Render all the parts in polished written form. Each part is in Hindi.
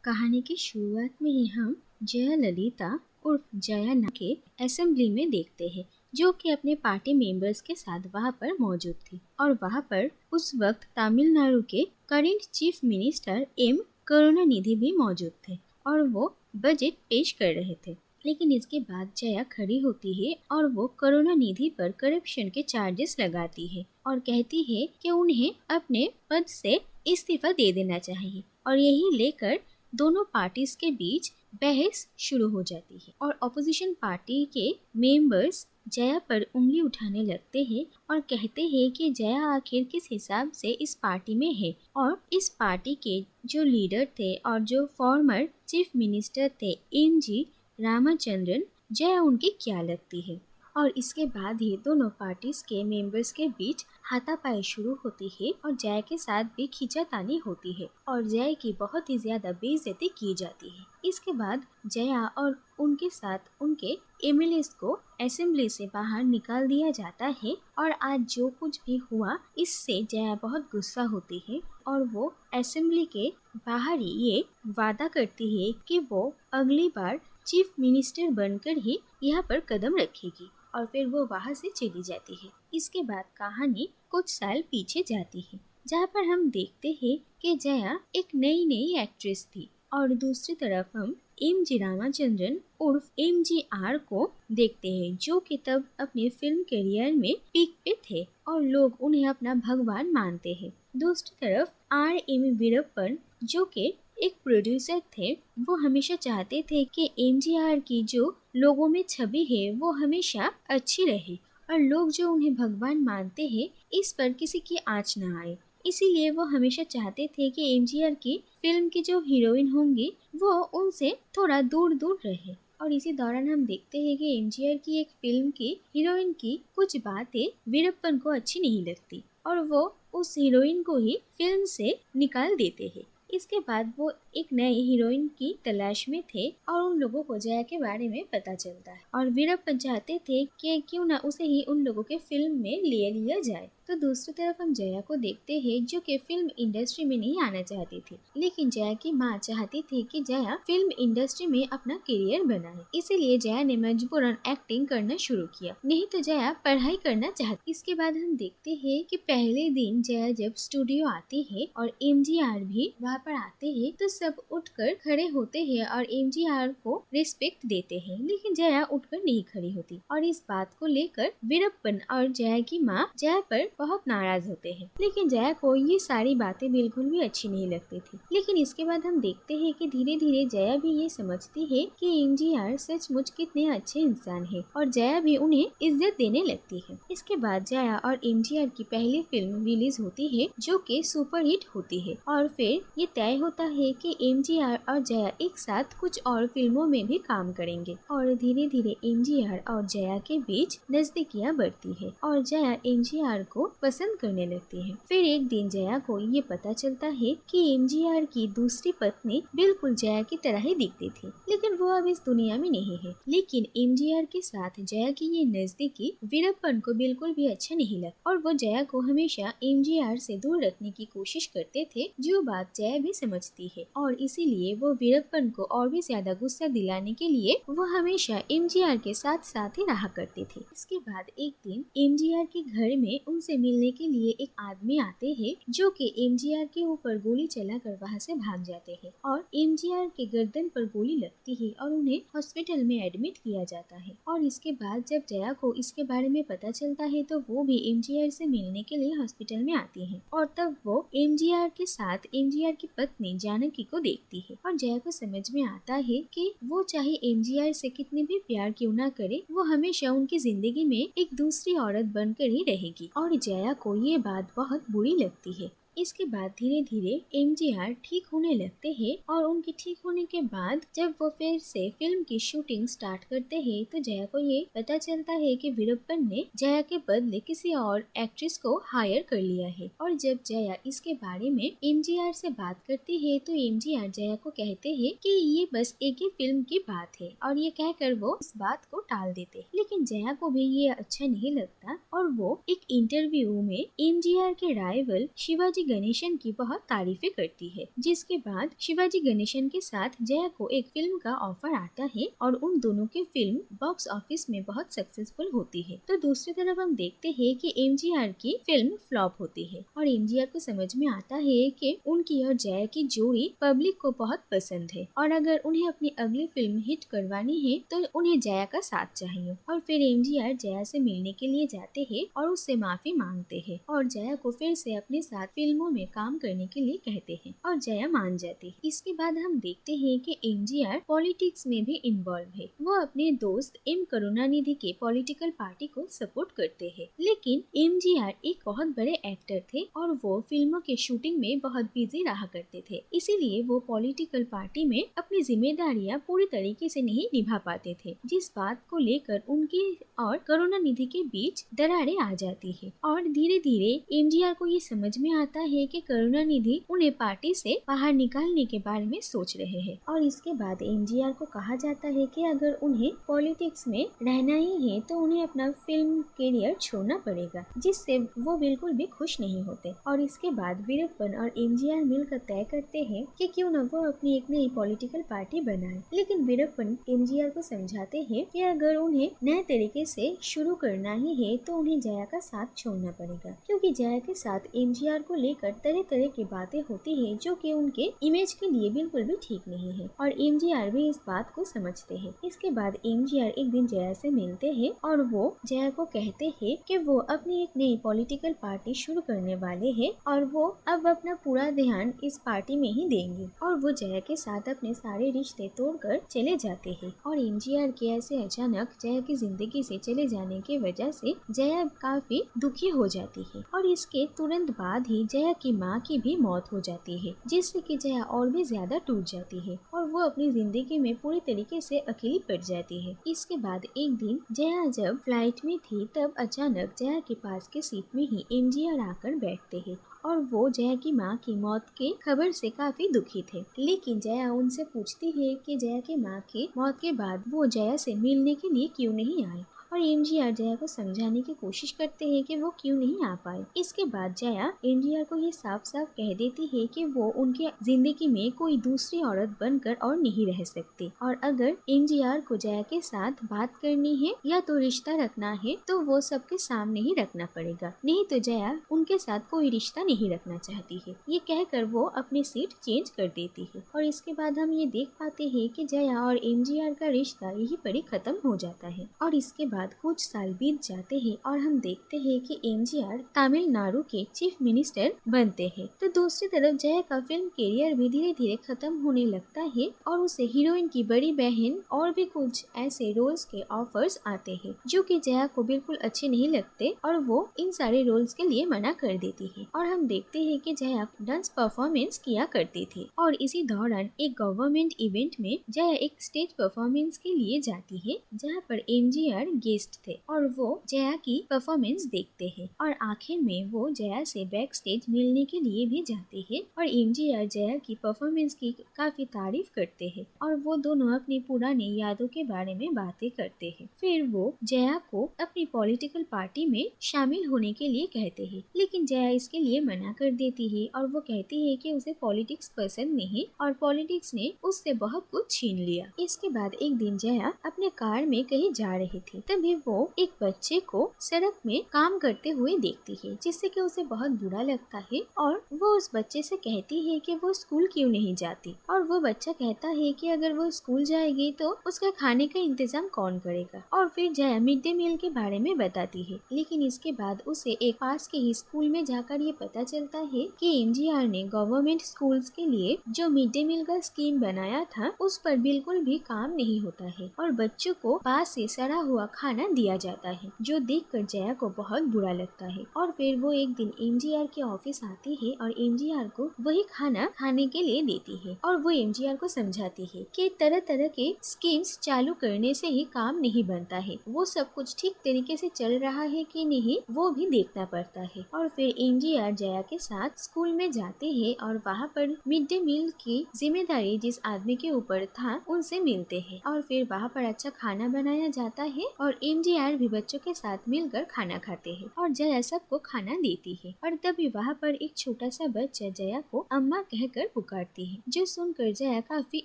कहानी की शुरुआत में ही हम जया ललिता उर्फ जया ना के असेंबली में देखते हैं, जो कि अपने पार्टी मेंबर्स के साथ वहां पर मौजूद थी। और वहां पर उस वक्त तमिलनाडु के current chief minister M Karunanidhi भी मौजूद थे और वो बजट पेश कर रहे थे। लेकिन इसके बाद जया खड़ी होती है और वो करुणानिधि पर करप्शन के चार्जेस लगाती है और कहती है कि उन्हें अपने पद से इस्तीफा दे देना चाहिए। और यही लेकर दोनों पार्टीज के बीच बहस शुरू हो जाती है और ऑपोजिशन पार्टी के मेंबर्स जया पर उंगली उठाने लगते हैं और कहते हैं कि जया आखिर किस हिसाब से इस पार्टी में है और इस पार्टी के जो लीडर थे और जो फॉर्मर चीफ मिनिस्टर थे एम जी रामचंद्रन, जया उनकी क्या लगती है। और इसके बाद ही दोनों पार्टीज के मेंबर्स के बीच हाथापाई शुरू होती है और जया के साथ भी खींचातानी होती है और जया की बहुत ही ज्यादा बेइज्जती की जाती है। इसके बाद जया और उनके साथ उनके एमएलएस को असेंबली से बाहर निकाल दिया जाता है। और आज जो कुछ भी हुआ इससे जया बहुत गुस्सा होती है और वो असेंबली के बाहर ही ये वादा करती है कि वो अगली बार चीफ मिनिस्टर बनकर ही यहाँ पर कदम रखेगी और फिर वो वहाँ से चली जाती है। इसके बाद कहानी कुछ साल पीछे जाती है, जहाँ पर हम देखते हैं कि जया एक नई एक्ट्रेस थी और दूसरी तरफ हम एम जी रामाचंद्रन उर्फ MGR को देखते हैं, जो कि तब अपने फिल्म करियर में पीक पे थे और लोग उन्हें अपना भगवान मानते हैं। दूसरी तरफ RM वीरप्पन, जो कि एक प्रोड्यूसर थे, वो हमेशा चाहते थे कि MGR की जो लोगों में छवि है वो हमेशा अच्छी रहे और लोग जो उन्हें भगवान मानते हैं इस पर किसी की आँच न आए। इसीलिए वो हमेशा चाहते थे कि MGR की फिल्म की जो हीरोइन होंगी वो उनसे थोड़ा दूर दूर रहे। और इसी दौरान हम देखते हैं कि MGR की एक फिल्म की हीरोइन की कुछ बातें वीरप्पन को अच्छी नहीं लगती और वो उस हीरोइन को ही फिल्म से निकाल देते हैं। इसके बाद वो एक नई हीरोइन की तलाश में थे और उन लोगों को जया के बारे में पता चलता है और वीरप्पन चाहते थे कि क्यों ना उसे ही उन लोगों के फिल्म में ले लिया जाए। तो दूसरी तरफ हम जया को देखते हैं, जो कि फिल्म इंडस्ट्री में नहीं आना चाहती थी, लेकिन जया की माँ चाहती थी कि जया फिल्म इंडस्ट्री में अपना करियर बनाए। इसीलिए जया ने मजबूरन एक्टिंग करना शुरू किया, नहीं तो जया पढ़ाई करना चाहती। इसके बाद हम देखते हैं कि पहले दिन जया जब स्टूडियो आती है और MGR भी वहाँ पर आते हैं तो सब उठकर खड़े होते हैं और MGR को रिस्पेक्ट देते हैं, लेकिन जया उठकर नहीं खड़ी होती और इस बात को लेकर वीरप्पन और जया की माँ जया पर बहुत नाराज होते हैं। लेकिन जया को ये सारी बातें बिल्कुल भी अच्छी नहीं लगती थी। लेकिन इसके बाद हम देखते हैं कि धीरे धीरे जया भी ये समझती है कि MGR सचमुच कितने अच्छे इंसान है और जया भी उन्हें इज्जत देने लगती है। इसके बाद जया और MGR की पहली फिल्म रिलीज होती है, जो कि सुपर हिट होती है और फिर ये तय होता है कि MGR और जया एक साथ कुछ और फिल्मों में भी काम करेंगे और धीरे धीरे MGR और जया के बीच नजदीकियां बढ़ती है और जया MGR को पसंद करने लगती है। फिर एक दिन जया को ये पता चलता है कि MGR की दूसरी पत्नी बिल्कुल जया की तरह ही दिखती थी, लेकिन वो अब इस दुनिया में नहीं है। लेकिन MGR के साथ जया की ये नजदीकी वीरप्पन को बिल्कुल भी अच्छा नहीं लगा और वो जया को हमेशा MGR से दूर रखने की कोशिश करते थे, जो बात जया भी समझती है और इसीलिए वो वीरप्पन को और भी ज्यादा गुस्सा दिलाने के लिए वो हमेशा MGR के साथ साथ ही रहा करते थे। इसके बाद एक दिन MGR के घर में उनसे मिलने के लिए एक आदमी आते हैं, जो कि MGR के ऊपर गोली चलाकर वहाँ से भाग जाते हैं और MGR के गर्दन पर गोली लगती है और उन्हें हॉस्पिटल में एडमिट किया जाता है। और इसके बाद जब जया को इसके बारे में पता चलता है तो वो भी MGR से मिलने के लिए हॉस्पिटल में आती है और तब वो MGR के साथ MGR की पत्नी जानकी को देखती है और जया को समझ में आता है कि वो चाहे MGR से कितने भी प्यार क्यों ना करे, वो हमेशा उनकी जिंदगी में एक दूसरी औरत बनकर ही रहेगी और जया को ये बात बहुत बुरी लगती है। इसके बाद धीरे धीरे MGR ठीक होने लगते हैं और उनके ठीक होने के बाद जब वो फिर से फिल्म की शूटिंग स्टार्ट करते हैं तो जया को ये पता चलता है कि वीरप्पन ने जया के बदले किसी और एक्ट्रेस को हायर कर लिया है। और जब जया इसके बारे में MGR से बात करती है तो MGR जया को कहते हैं कि ये बस एक ही फिल्म की बात है और ये कहकर वो इस बात को टाल देते हैं। लेकिन जया को भी ये अच्छा नहीं लगता और वो एक इंटरव्यू में MGR के राइवल शिवाजी गणेशन की बहुत तारीफें करती है। जिसके बाद शिवाजी गणेशन के साथ जया को एक फिल्म का ऑफर आता है और उन दोनों की फिल्म बॉक्स ऑफिस में बहुत सक्सेसफुल होती है। तो दूसरी तरफ हम देखते हैं कि एमजीआर की फिल्म फ्लॉप होती है और एमजीआर को समझ में आता है कि उनकी और जया की जोड़ी पब्लिक को बहुत पसंद है और अगर उन्हें अपनी अगली फिल्म हिट करवानी है तो उन्हें जया का साथ चाहिए। और फिर एमजीआर जया से मिलने के लिए जाते हैं और उससे माफी मांगते हैं और जया को फिर से अपने साथ फिल्मों में काम करने के लिए कहते हैं और जया मान जाती है। इसके बाद हम देखते हैं कि एमजीआर पॉलिटिक्स में भी इन्वॉल्व है। वो अपने दोस्त एम करुणानिधि के पॉलिटिकल पार्टी को सपोर्ट करते हैं, लेकिन एमजीआर एक बहुत बड़े एक्टर थे और वो फिल्मों के शूटिंग में बहुत बिजी रहा करते थे, इसीलिए वो पॉलिटिकल पार्टी में अपनी जिम्मेदारियां पूरी तरीके से नहीं निभा पाते थे, जिस बात को लेकर उनके और करुणानिधि के बीच दरारें आ जाती है और धीरे धीरे एमजीआर को ये समझ में आता है कि करुणानिधि उन्हें पार्टी से बाहर निकालने के बारे में सोच रहे हैं और इसके बाद एमजीआर को कहा जाता है कि अगर उन्हें पॉलिटिक्स में रहना ही है तो उन्हें अपना फिल्म करियर छोड़ना पड़ेगा, जिससे वो बिल्कुल भी खुश नहीं होते। और इसके बाद वीरप्पन और एमजीआर मिलकर तय करते हैं कि क्यों न वो अपनी एक नई पॉलिटिकल पार्टी बनाए, लेकिन वीरप्पन एमजीआर को समझाते हैं कि अगर उन्हें नए तरीके से शुरू करना ही है तो उन्हें जया का साथ छोड़ना पड़ेगा, क्योंकि जया के साथ एमजीआर को लेकर तरह तरह की बातें होती है जो कि उनके इमेज के लिए बिल्कुल भी ठीक नहीं है और एमजीआर भी इस बात को समझते हैं। इसके बाद एमजीआर एक दिन जया से मिलते हैं और वो जया को कहते हैं कि वो अपनी एक नई पॉलिटिकल पार्टी शुरू करने वाले हैं और वो अब अपना पूरा ध्यान इस पार्टी में ही देंगे और वो जया के साथ अपने सारे रिश्ते तोड़कर चले जाते हैं। और एमजीआर के ऐसे अचानक जया की जिंदगी से चले जाने की वजह से जया काफी दुखी हो जाती है और इसके तुरंत बाद ही जया की माँ की भी मौत हो जाती है, जिससे कि जया और भी ज्यादा टूट जाती है और वो अपनी जिंदगी में पूरी तरीके से अकेली पड़ जाती है। इसके बाद एक दिन जया जब फ्लाइट में थी तब अचानक जया के पास के सीट में ही एमजीआर आकर बैठते हैं और वो जया की माँ की मौत के खबर से काफी दुखी थे, लेकिन जया उनसे पूछती है कि जया की माँ की मौत के बाद वो जया से मिलने के लिए क्यों नहीं आए और एमजीआर जया को समझाने की कोशिश करते हैं कि वो क्यों नहीं आ पाए। इसके बाद जया एमजीआर को ये साफ साफ कह देती है कि वो उनके जिंदगी में कोई दूसरी औरत बनकर और नहीं रह सकती और अगर एमजीआर को जया के साथ बात करनी है या तो रिश्ता रखना है तो वो सबके सामने ही रखना पड़ेगा, नहीं तो जया उनके साथ कोई रिश्ता नहीं रखना चाहती है। ये कहकर वो अपनी सीट चेंज कर देती है और इसके बाद हम ये देख पाते हैं कि जया और एमजीआर का रिश्ता यही पर ही खत्म हो जाता है और इसके बाद कुछ साल बीत जाते हैं और हम देखते हैं कि एमजीआर तमिलनाडु के चीफ मिनिस्टर बनते हैं। तो दूसरी तरफ जया का फिल्म करियर भी धीरे धीरे खत्म होने लगता है और उसे हीरोइन की बड़ी बहन और भी कुछ ऐसे रोल्स के ऑफर्स आते हैं जो कि जया को बिल्कुल अच्छे नहीं लगते और वो इन सारे रोल्स के लिए मना कर देती है और हम देखते हैं कि जया डांस परफॉर्मेंस किया करती थी और इसी दौरान एक गवर्नमेंट इवेंट में जया एक स्टेज परफॉर्मेंस के लिए जाती है जहाँ पर एमजीआर गेस्ट थे और वो जया की परफॉर्मेंस देखते हैं और आखिर में वो जया से बैक स्टेज मिलने के लिए भी जाते हैं और एमजीआर जया की परफॉर्मेंस की काफी तारीफ करते हैं और वो दोनों अपनी पुरानी यादों के बारे में बातें करते हैं। फिर वो जया को अपनी पॉलिटिकल पार्टी में शामिल होने के लिए कहते हैं, लेकिन जया इसके लिए मना कर देती है और वो कहती है कि उसे पॉलिटिक्स पसंद नहीं और पॉलिटिक्स ने उससे बहुत कुछ छीन लिया। इसके बाद एक दिन जया अपने कार में कहीं जा रही थी, तभी वो एक बच्चे को सड़क में काम करते हुए देखती है जिससे कि उसे बहुत बुरा लगता है और वो उस बच्चे से कहती है कि वो स्कूल क्यों नहीं जाती और वो बच्चा कहता है कि अगर वो स्कूल जाएगी तो उसका खाने का इंतजाम कौन करेगा और फिर जया मिड डे मील के बारे में बताती है, लेकिन इसके बाद उसे एक पास के ही स्कूल में जाकर ये पता चलता है कि एमजीआर ने गवर्नमेंट स्कूल्स के लिए जो मिड डे मील का स्कीम बनाया था उस पर बिल्कुल भी काम नहीं होता है और बच्चों को पास से सड़ा हुआ खाना दिया जाता है, जो देखकर जया को बहुत बुरा लगता है और फिर वो एक दिन एमजीआर के ऑफिस आती है और एमजीआर को वही खाना खाने के लिए देती है और वो एमजीआर को समझाती है कि तरह तरह के स्कीम्स चालू करने से ही काम नहीं बनता है, वो सब कुछ ठीक तरीके से चल रहा है कि नहीं वो भी देखना पड़ता है। और फिर एमजीआर जया के साथ स्कूल में जाते हैं और वहाँ पर मिड डे मील की जिम्मेदारी जिस आदमी के ऊपर था उनसे मिलते हैं और फिर वहाँ पर अच्छा खाना बनाया जाता है और और एमजीआर भी बच्चों के साथ मिलकर खाना खाते हैं और जया सबको खाना देती है। और तभी वहाँ पर एक छोटा सा बच्चा जया को अम्मा कहकर पुकारती है, जो सुनकर जया काफी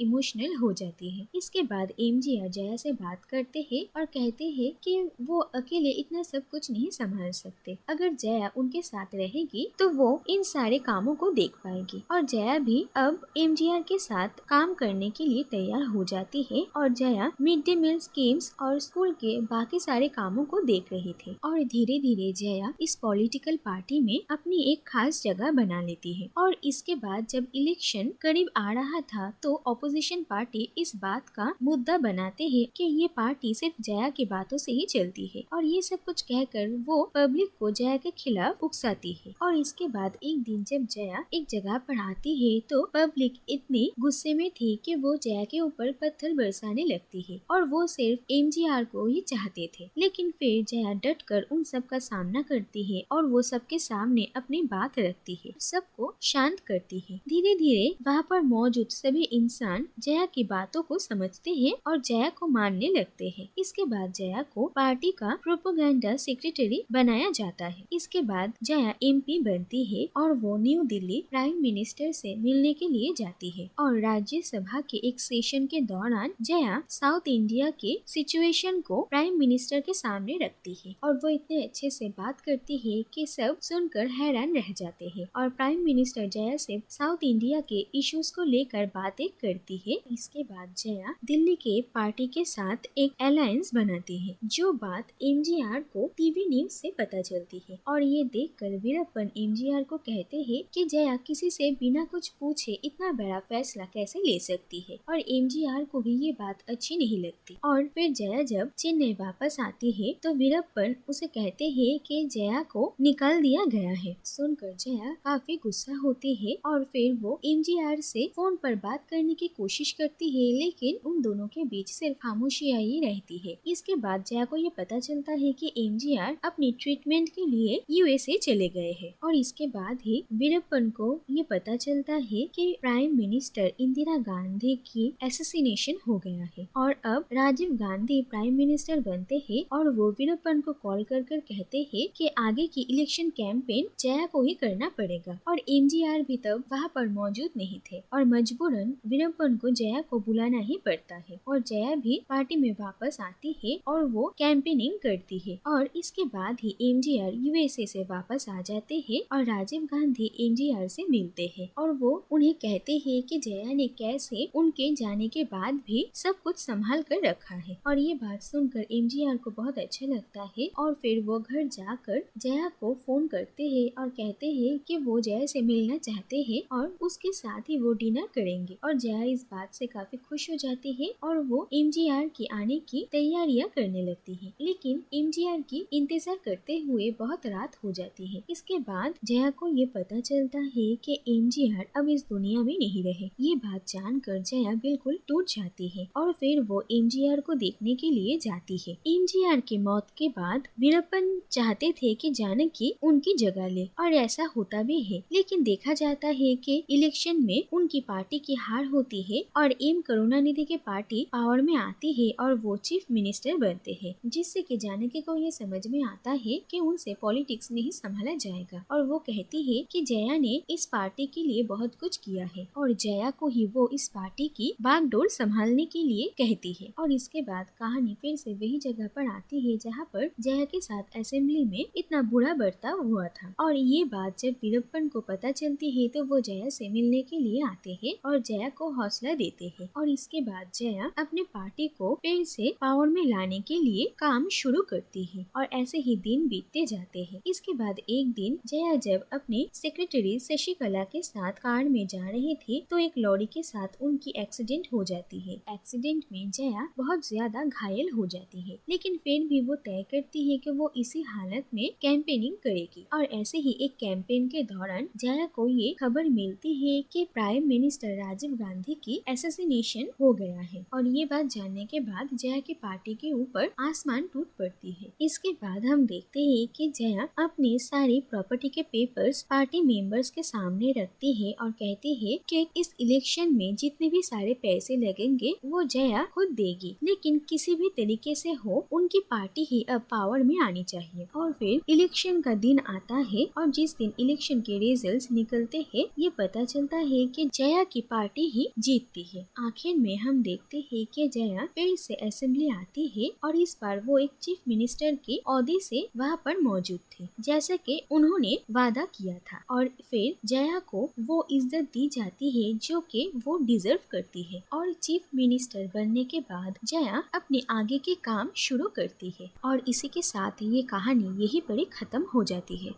इमोशनल हो जाती है। इसके बाद एमजीआर जया से बात करते हैं और कहते हैं कि वो अकेले इतना सब कुछ नहीं संभाल सकते। अगर जया उनके साथ रहेगी तो वो इन सारे कामों को देख पाएगी। और जया भी अब एमजीआर के साथ काम करने के लिए तैयार हो जाती है और Jaya mid day meal schemes और स्कूल के बाकी सारे कामों को देख रही थी। और धीरे धीरे जया इस पॉलिटिकल पार्टी में अपनी एक खास जगह बना लेती है। और इसके बाद जब इलेक्शन करीब आ रहा था तो ऑपोजिशन पार्टी इस बात का मुद्दा बनाते हैं कि ये पार्टी सिर्फ जया की बातों से ही चलती है और ये सब कुछ कहकर वो पब्लिक को जया के खिलाफ उकसाती है। और इसके बाद एक दिन जब जया एक जगह पर आती है तो पब्लिक इतनी गुस्से में थी कि वो जया के ऊपर पत्थर बरसाने लगती है और वो सिर्फ एमजीआर को ही चाहते थे। लेकिन फिर जया डट कर उन सब का सामना करती है और वो सबके सामने अपनी बात रखती है, सबको शांत करती है। धीरे धीरे वहाँ पर मौजूद सभी इंसान जया की बातों को समझते हैं और जया को मानने लगते हैं। इसके बाद जया को पार्टी का प्रोपेगेंडा सेक्रेटरी बनाया जाता है। इसके बाद जया एमपी बनती है और वो न्यू दिल्ली प्राइम मिनिस्टर से मिलने के लिए जाती है। और राज्यसभा के एक सेशन के दौरान जया साउथ इंडिया के सिचुएशन को प्राइम मिनिस्टर के सामने रखती है और वो इतने अच्छे से बात करती है कि सब सुनकर हैरान रह जाते हैं। और प्राइम मिनिस्टर जया से साउथ इंडिया के इश्यूज को लेकर बातें करती है। इसके बाद जया दिल्ली के पार्टी के साथ एक अलायंस बनाती है, जो बात एमजीआर को टीवी न्यूज से पता चलती है। और ये देखकर वीरप्पन एमजीआर को कहते हैं कि जया किसी से बिना कुछ पूछे इतना बड़ा फैसला कैसे ले सकती है। और एमजीआर को भी ये बात अच्छी नहीं लगती। और फिर जया जब चेन्नई वापस आती है तो वीरप्पन उसे कहते हैं कि जया को निकाल दिया गया है। सुनकर जया काफी गुस्सा होती है और फिर वो एमजीआर से फोन पर बात करने की कोशिश करती है, लेकिन उन दोनों के बीच सिर्फ खामोशियां ही रहती है। इसके बाद जया को ये पता चलता है कि एमजीआर अपनी ट्रीटमेंट के लिए यूएसए चले गए हैं। और इसके बाद ही वीरप्पन को ये पता चलता है कि प्राइम मिनिस्टर इंदिरा गांधी की असैसिनेशन हो गया है और अब राजीव गांधी प्राइम मिनिस्टर बनते हैं। और वो वीरप्पन को कॉल कर कहते हैं कि आगे की इलेक्शन कैंपेन जया को ही करना पड़ेगा। और एमजीआर भी तब वहाँ पर मौजूद नहीं थे और मजबूरन वीरप्पन को जया को बुलाना ही पड़ता है। और जया भी पार्टी में वापस आती है और वो कैंपेनिंग करती है। और इसके बाद ही एमजीआर यूएसए से वापस आ जाते हैं और राजीव गांधी एमजीआर से मिलते हैं और वो उन्हें कहते हैं कि जया ने कैसे उनके जाने के बाद भी सब कुछ संभाल कर रखा है। और ये बात सुनकर एमजीआर को बहुत अच्छा लगता है और फिर वो घर जाकर जया को फोन करते हैं और कहते हैं कि वो जया से मिलना चाहते हैं और उसके साथ ही वो डिनर करेंगे। और जया इस बात से काफी खुश हो जाती है और वो एमजीआर के आने की तैयारियां करने लगती है। लेकिन एमजीआर की इंतजार करते हुए बहुत रात हो जाती है। इसके बाद जया को ये पता चलता है कि एमजीआर अब इस दुनिया में नहीं रहे। ये बात जानकर जया बिल्कुल टूट जाती है और फिर वो एमजीआर को देखने के लिए जाती है। एमजीआर की मौत के बाद वीरप्पन चाहते थे कि जानकी उनकी जगह ले और ऐसा होता भी है। लेकिन देखा जाता है कि इलेक्शन में उनकी पार्टी की हार होती है और एम करुणानिधि की पार्टी पावर में आती है और वो चीफ मिनिस्टर बनते हैं, जिससे कि जानकी को ये समझ में आता है कि उनसे पॉलिटिक्स नहीं संभाला जाएगा। और वो कहती है कि जया ने इस पार्टी के लिए बहुत कुछ किया है और जया को ही वो इस पार्टी की बागडोर संभालने के लिए कहती है। और इसके बाद कहानी फिर से वही जगह पर आती है जहाँ पर जया के साथ असेंबली में इतना बुरा बर्ताव हुआ था। और ये बात जब वीरप्पन को पता चलती है तो वो जया से मिलने के लिए आते हैं और जया को हौसला देते हैं। और इसके बाद जया अपने पार्टी को फिर से पावर में लाने के लिए काम शुरू करती है और ऐसे ही दिन बीतते जाते हैं। इसके बाद एक दिन जया जब अपनी सेक्रेटरी शशिकला के साथ कार में जा रही थी तो एक लॉरी के साथ उनकी एक्सीडेंट हो जाती है। एक्सीडेंट में जया बहुत ज्यादा घायल हो जाती है, लेकिन फिर भी वो तय करती है कि वो इसी हालत में कैंपेनिंग करेगी। और ऐसे ही एक कैंपेन के दौरान जया को ये खबर मिलती है कि प्राइम मिनिस्टर राजीव गांधी की असैसिनेशन हो गया है। और ये बात जानने के बाद जया की पार्टी के ऊपर आसमान टूट पड़ती है। इसके बाद हम देखते हैं कि जया अपनी सारी प्रॉपर्टी के पेपर्स पार्टी मेंबर्स के सामने रखती है और कहती है कि इस इलेक्शन में जितने भी सारे पैसे लगेंगे वो जया खुद देगी, लेकिन किसी भी तरीके से हो उनकी पार्टी ही अब पावर में आनी चाहिए। और फिर इलेक्शन का दिन आता है और जिस दिन इलेक्शन के रिजल्ट्स निकलते हैं ये पता चलता है कि जया की पार्टी ही जीतती है। आखिर में हम देखते हैं कि जया फिर से असेंबली आती है और इस बार वो एक चीफ मिनिस्टर के ओहदे से वहाँ पर मौजूद थी जैसा कि उन्होंने वादा किया था। और फिर जया को वो इज्जत दी जाती है जो कि वो डिजर्व करती है और चीफ मिनिस्टर बनने के बाद जया अपने आगे के काम शुरू करती है। और इसी के साथ ये कहानी यही पर खत्म हो जाती है।